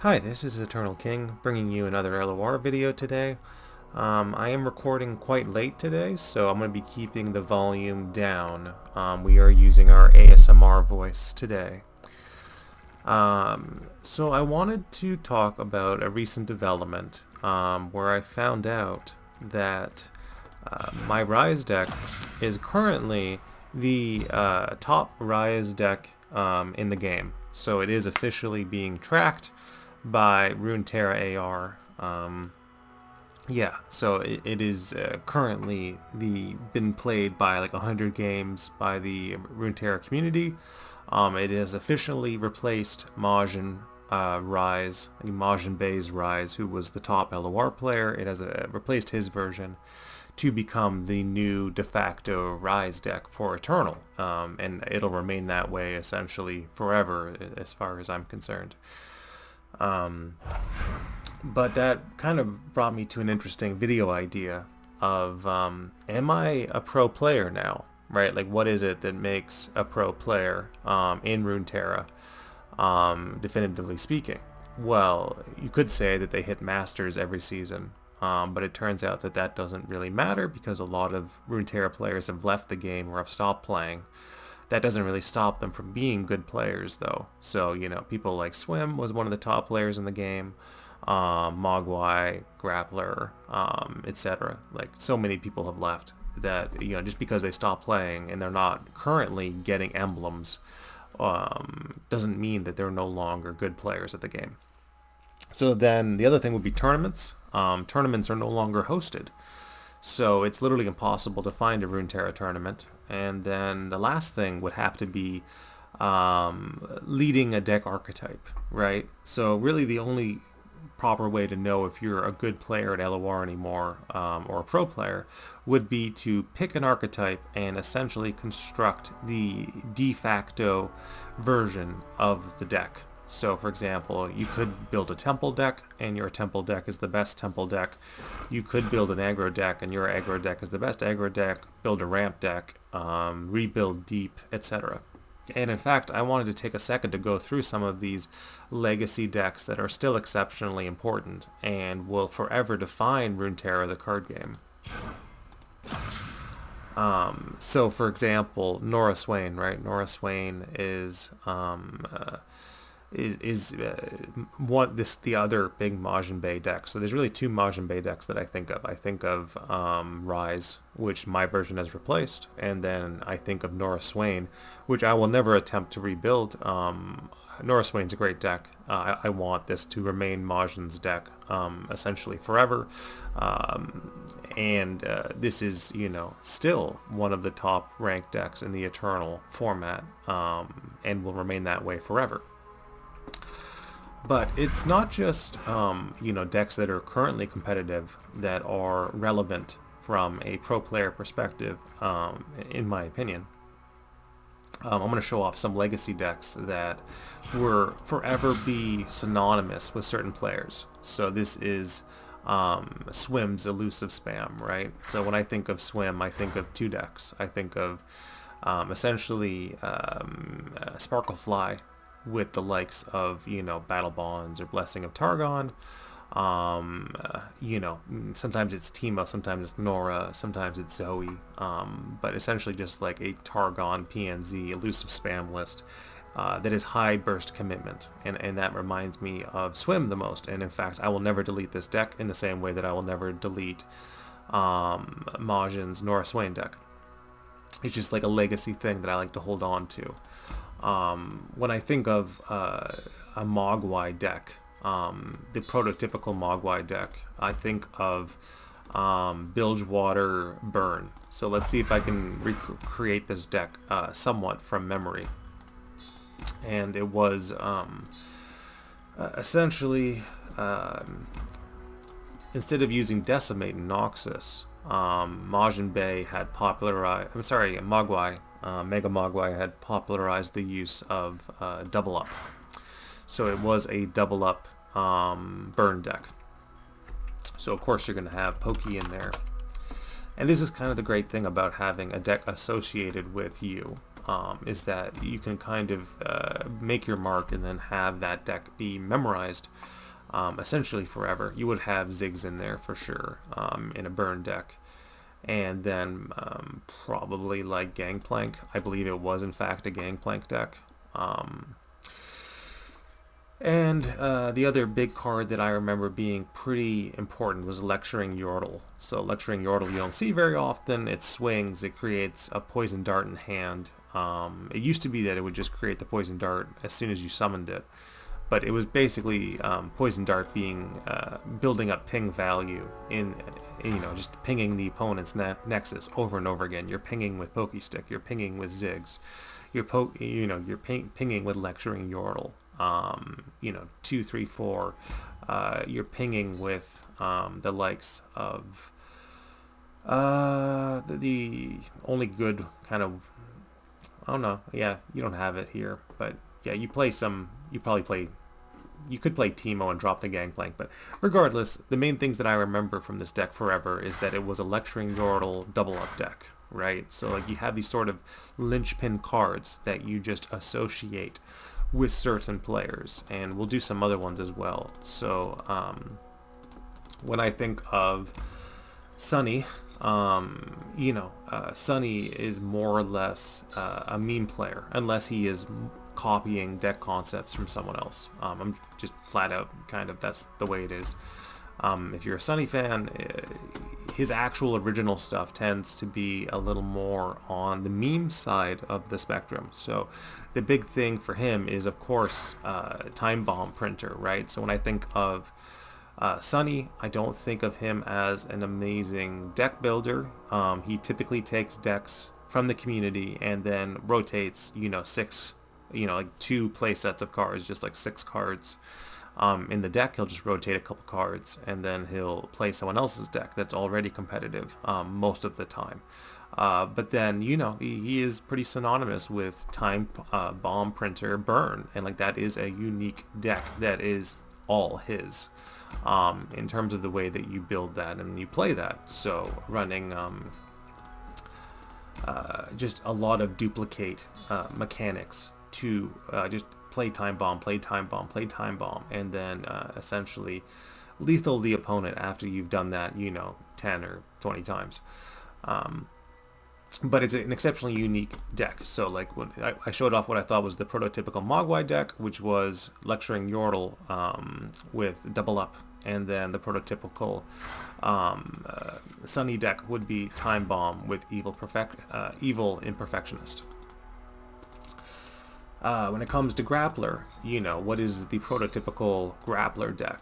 Hi, this is Eternal King, bringing you another LOR video today. I am recording quite late today, so I'm going to be keeping the volume down. We are using our ASMR voice today. So I wanted to talk about a recent development where I found out that my Rise deck is currently the top Rise deck in the game. So it is officially being tracked by Runeterra AR. Yeah, so it is currently been played by like 100 games by the Runeterra community. It has officially replaced Majin Majin Bey's Rise, who was the top LOR player. It has replaced his version to become the new de facto Rise deck for Eternal, and it'll remain that way essentially forever, as far as I'm concerned. But that kind of brought me to an interesting video idea of, am I a pro player now? Right? Like, what is it that makes a pro player in Runeterra, definitively speaking? Well, you could say that they hit Masters every season, but it turns out that that doesn't really matter because a lot of Runeterra players have left the game or have stopped playing. That doesn't really stop them from being good players, though. So, people like Swim was one of the top players in the game, Mogwai, Grappler, etc. Like, so many people have left that, just because they stop playing and they're not currently getting emblems, doesn't mean that they're no longer good players at the game. So then the other thing would be tournaments. Tournaments are no longer hosted. So it's literally impossible to find a Runeterra tournament. And then the last thing would have to be leading a deck archetype, right? So really the only proper way to know if you're a good player at LOR anymore, or a pro player, would be to pick an archetype and essentially construct the de facto version of the deck. So, for example, you could build a temple deck, and your temple deck is the best temple deck. You could build an aggro deck, and your aggro deck is the best aggro deck. Build a ramp deck, rebuild deep, etc. And in fact, I wanted to take a second to go through some of these legacy decks that are still exceptionally important and will forever define Runeterra, the card game. So, for example, Nora Swain, right? Nora Swain is the other big Majin Bey deck. So there's really two Majin Bey decks that I think of. I think of Rise, which my version has replaced, and then I think of Nora Swain, which I will never attempt to rebuild. Nora Swain's a great deck. I want this to remain Majin's deck essentially forever. And this is, still one of the top ranked decks in the Eternal format, and will remain that way forever. But it's not just, decks that are currently competitive that are relevant from a pro player perspective, in my opinion. I'm going to show off some legacy decks that will forever be synonymous with certain players. So this is Swim's elusive spam, right? So when I think of Swim, I think of two decks. I think of essentially Sparklefly, with the likes of, Battle Bonds or Blessing of Targon. Sometimes it's Tima, sometimes it's Nora, sometimes it's Zoe, but essentially just like a Targon PNZ elusive spam list that is high burst commitment, and that reminds me of Swim the most. And in fact, I will never delete this deck in the same way that I will never delete Majin's Nora Swain deck. It's just like a legacy thing that I like to hold on to. When I think of a Mogwai deck, the prototypical Mogwai deck, I think of Bilgewater Burn. So let's see if I can recreate this deck somewhat from memory. And it was essentially, instead of using Decimate and Noxus, Majin Bey had popularized, Mogwai, Mega Mogwai had popularized the use of Double Up. So it was a Double Up burn deck. So of course you're going to have Pokey in there. And this is kind of the great thing about having a deck associated with you. is that you can kind of make your mark and then have that deck be memorized essentially forever. You would have Ziggs in there for sure in a burn deck. And then probably like Gangplank. I believe it was in fact a Gangplank deck. And the other big card that I remember being pretty important was Lecturing Yordle. So Lecturing Yordle you don't see very often. It swings, it creates a poison dart in hand. It used to be that it would just create the poison dart as soon as you summoned it. But it was basically poison dart being building up ping value in just pinging the opponent's nexus over and over again. You're pinging with Pokestick, you're pinging with Ziggs, you're pinging with Lecturing Yordle. 2, 3, 4. You're pinging with the likes of the only good kind of, I don't know. Yeah, you don't have it here, but yeah, you could play Teemo and drop the Gangplank, but regardless, the main things that I remember from this deck forever is that it was a Lecturing Yordle double up deck, right? So like you have these sort of linchpin cards that you just associate with certain players, and we'll do some other ones as well. So when I think of Sunny, Sunny is more or less a meme player, unless he is copying deck concepts from someone else. I'm just flat out kind of, that's the way it is. If you're a Sunny fan, his actual original stuff tends to be a little more on the meme side of the spectrum. So the big thing for him is, of course, Time Bomb Printer, right? So when I think of Sunny, I don't think of him as an amazing deck builder. He typically takes decks from the community and then rotates, six, like 2 play sets of cards, just like 6 cards. In the deck, he'll just rotate a couple cards, and then he'll play someone else's deck that's already competitive most of the time. But then, he is pretty synonymous with Time Bomb Printer Burn, and like that is a unique deck that is all his in terms of the way that you build that and you play that. So running just a lot of duplicate mechanics to just play Time Bomb, play Time Bomb, play Time Bomb, and then essentially lethal the opponent after you've done that, 10 or 20 times. But it's an exceptionally unique deck. So like when I showed off what I thought was the prototypical Mogwai deck, which was Lecturing Yordle with double up, and then the prototypical Sunny deck would be Time Bomb with Evil Imperfectionist. When it comes to Grappler, what is the prototypical Grappler deck?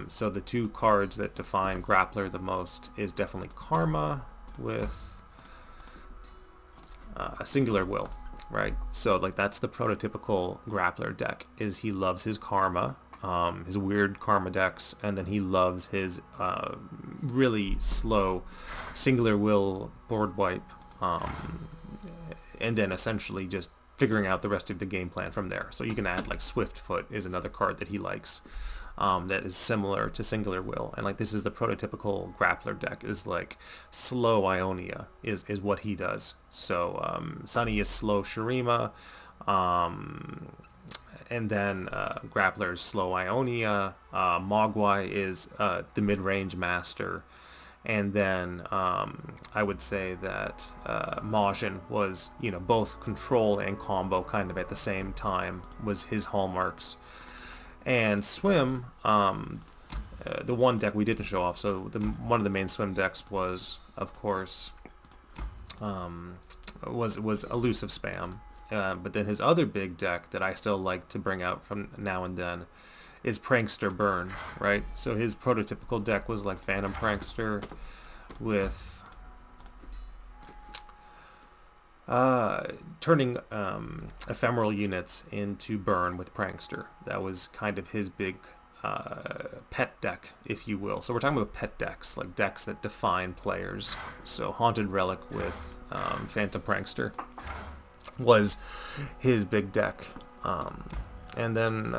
So the 2 cards that define Grappler the most is definitely Karma with a Singular Will, right? So like that's the prototypical Grappler deck, is he loves his Karma, his weird Karma decks, and then he loves his really slow Singular Will board wipe, and then essentially just figuring out the rest of the game plan from there. So you can add like Swiftfoot is another card that he likes, that is similar to Singular Will, and like this is the prototypical Grappler deck, is like slow Ionia is what he does. So Sunny is slow Shurima, and then Grappler's slow Ionia, Mogwai is the mid-range master, and then I would say that Majin was, both control and combo kind of at the same time, was his hallmarks. And Swim, the one deck we didn't show off, so one of the main Swim decks was, of course, was Elusive Spam. But then his other big deck that I still like to bring out from now and then is Prankster Burn, right? So his prototypical deck was like Phantom Prankster with turning ephemeral units into Burn with Prankster. That was kind of his big pet deck, if you will. So we're talking about pet decks, like decks that define players. So Haunted Relic with Phantom Prankster was his big deck. And then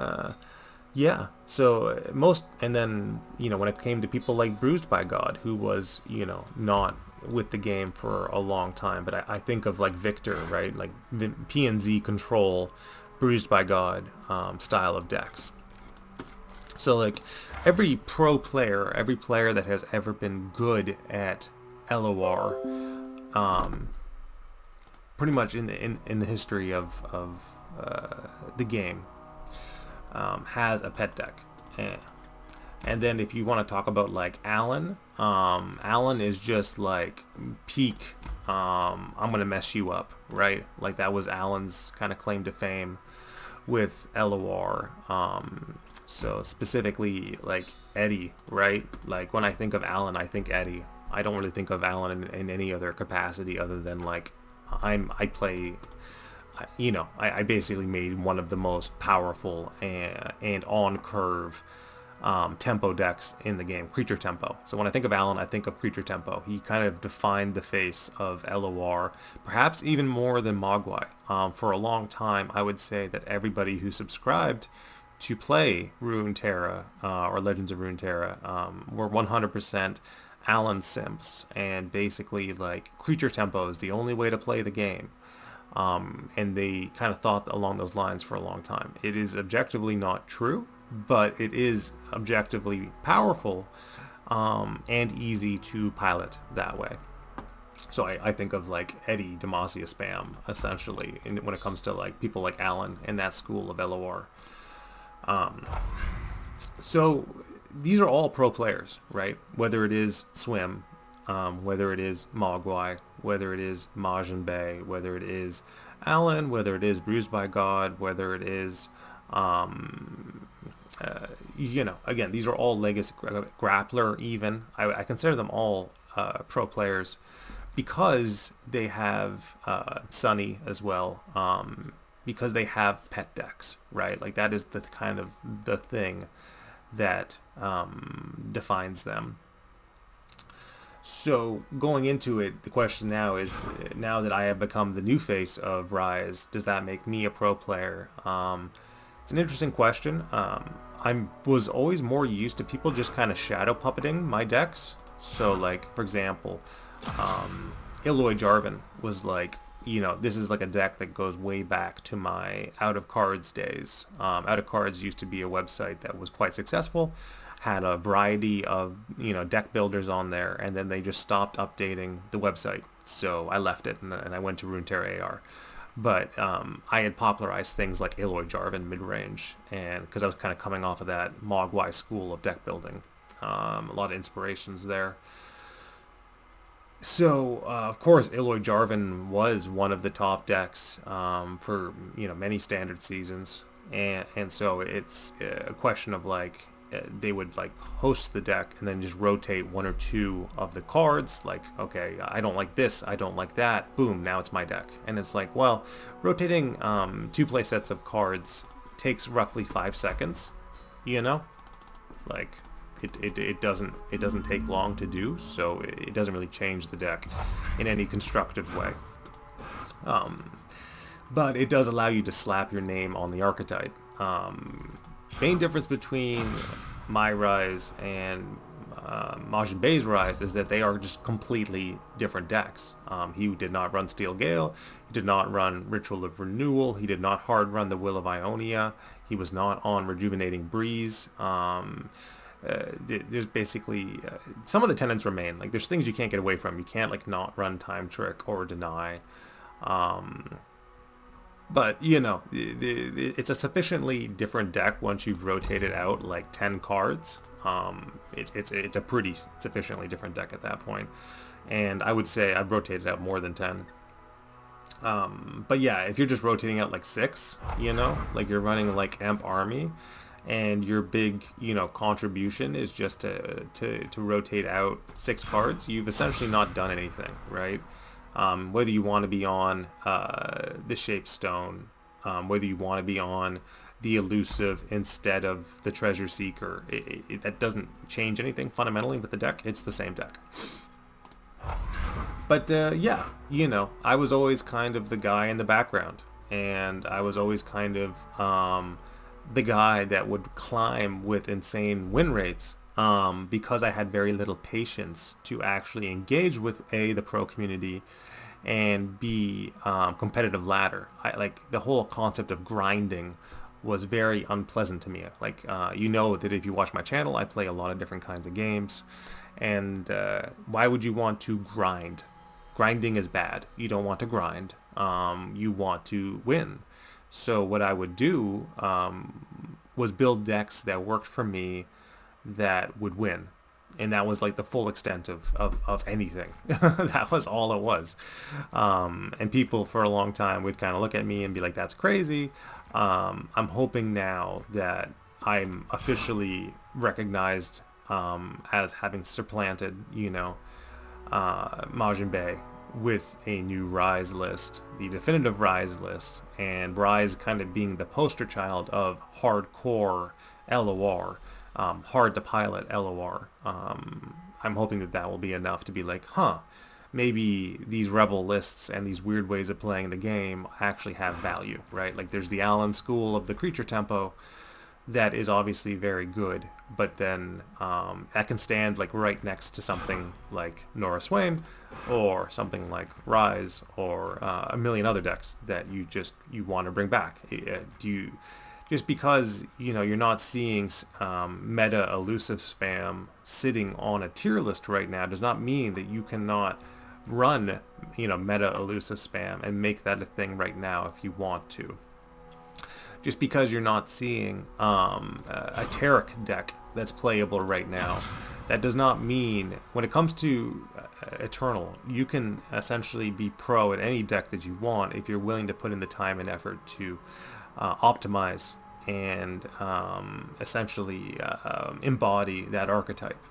so when it came to people like Bruised by God, who was, not with the game for a long time, but I think of like Victor, right? Like PNZ control, Bruised by God style of decks. So like every pro player, every player that has ever been good at LOR, pretty much in the history of the game, has a pet deck. And then if you want to talk about like Alan, Alan is just like peak. I'm gonna mess you up, right? Like that was Alan's kind of claim to fame with LOR. So specifically like Eddie, right? Like when I think of Alan, I think Eddie. I don't really think of Alan in any other capacity other than like I play. You know, I basically made one of the most powerful and on curve tempo decks in the game, creature tempo. So when I think of Alan, I think of creature tempo. He kind of defined the face of LOR, perhaps even more than Mogwai. For a long time, I would say that everybody who subscribed to play Runeterra or Legends of Runeterra were 100% Alan simps, and basically like creature tempo is the only way to play the game. And they kind of thought along those lines for a long time. It is objectively not true, but it is objectively powerful and easy to pilot that way. So I think of like Eddie Demacia spam essentially when it comes to like people like Alan in that school of LOR. So these are all pro players, right? Whether it is Swim, whether it is Mogwai, whether it is Majin Bay, whether it is Alan, whether it is Bruised by God, whether it is, you know, again, these are all legacy grappler even. I consider them all pro players because they have Sunny as well, because they have pet decks, right? Like that is the kind of the thing that defines them. So going into it, the question now is, now that I have become the new face of Rise, does that make me a pro player? It's an interesting question. I was always more used to people just kind of shadow puppeting my decks. So like, for example, Eloy Jarvan was like, you know, this is like a deck that goes way back to my Out of Cards days. Out of Cards used to be a website that was quite successful, had a variety of, you know, deck builders on there, and then they just stopped updating the website. So I left it and I went to Runeterra AR. But I had popularized things like Eloy Jarvan mid-range, and because I was kind of coming off of that Mogwai school of deck building. A lot of inspirations there. So, of course, Eloy Jarvan was one of the top decks for, you know, many standard seasons. And so it's a question of like, they would like host the deck and then just rotate one or two of the cards. Like, okay, I don't like this, I don't like that. Boom, now it's my deck. And it's like, well, rotating two play sets of cards takes roughly 5 seconds. You know, like it doesn't take long to do. So it doesn't really change the deck in any constructive way. But it does allow you to slap your name on the archetype. Main difference between my Rise and Majin Bay's Rise is that they are just completely different decks. He did not run Steel Gale, he did not run Ritual of Renewal, he did not hard run the Will of Ionia, he was not on Rejuvenating Breeze. There's basically some of the tenets remain. Like there's things you can't get away from. You can't like not run Time Trick or Deny. But, you know, it's a sufficiently different deck once you've rotated out like 10 cards. It's a pretty sufficiently different deck at that point. And I would say I've rotated out more than 10. But yeah, if you're just rotating out like 6, you know, like you're running like Emp Army, and your big, you know, contribution is just to rotate out 6 cards, you've essentially not done anything, right? Whether you want to be on the Shaped Stone, whether you want to be on the Elusive instead of the Treasure Seeker, that doesn't change anything fundamentally with the deck. It's the same deck. But yeah, you know, I was always kind of the guy in the background, and I was always kind of the guy that would climb with insane win rates because I had very little patience to actually engage with the pro community, and B, competitive ladder. Like the whole concept of grinding was very unpleasant to me. Like, you know that if you watch my channel, I play a lot of different kinds of games, and why would you want to grind? Grinding is bad. You don't want to grind. You want to win. So what I would do was build decks that worked for me that would win. And that was like the full extent of anything. That was all it was. And people for a long time would kind of look at me and be like, that's crazy. I'm hoping now that I'm officially recognized as having supplanted, Majin Bay with a new Rise list, the definitive Rise list, and Rise kind of being the poster child of hardcore LOR, hard to pilot LOR. I'm hoping that that will be enough to be like, maybe these rebel lists and these weird ways of playing the game actually have value, right? Like there's the Allen school of the creature tempo that is obviously very good, but then that can stand like right next to something like Nora Swain or something like Rise or a million other decks that you want to bring back. Just because you're not seeing meta elusive spam sitting on a tier list right now does not mean that you cannot run meta elusive spam and make that a thing right now if you want to. Just because you're not seeing a Taric deck that's playable right now, that does not mean when it comes to Eternal, you can essentially be pro at any deck that you want if you're willing to put in the time and effort to optimize and essentially embody that archetype.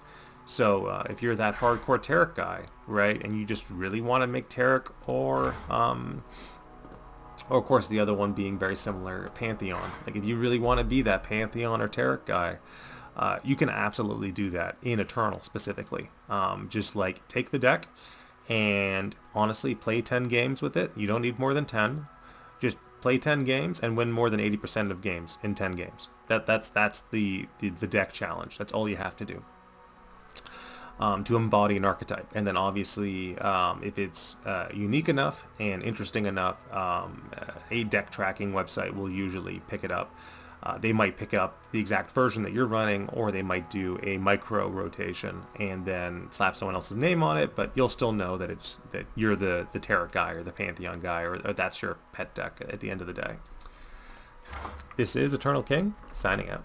So if you're that hardcore Taric guy, right, and you just really want to make Taric or of course the other one being very similar, Pantheon. Like if you really want to be that Pantheon or Taric guy, you can absolutely do that in Eternal specifically. Just like take the deck and honestly play 10 games with it. You don't need more than 10. Just play 10 games and win more than 80% of games in 10 games. That's the deck challenge. That's all you have to do. To embody an archetype. And then obviously if it's unique enough and interesting enough, a deck tracking website will usually pick it up. They might pick up the exact version that you're running, or they might do a micro rotation and then slap someone else's name on it, but you'll still know that you're the Taric guy or the Pantheon guy, or that's your pet deck at the end of the day. This is Eternal King, signing out.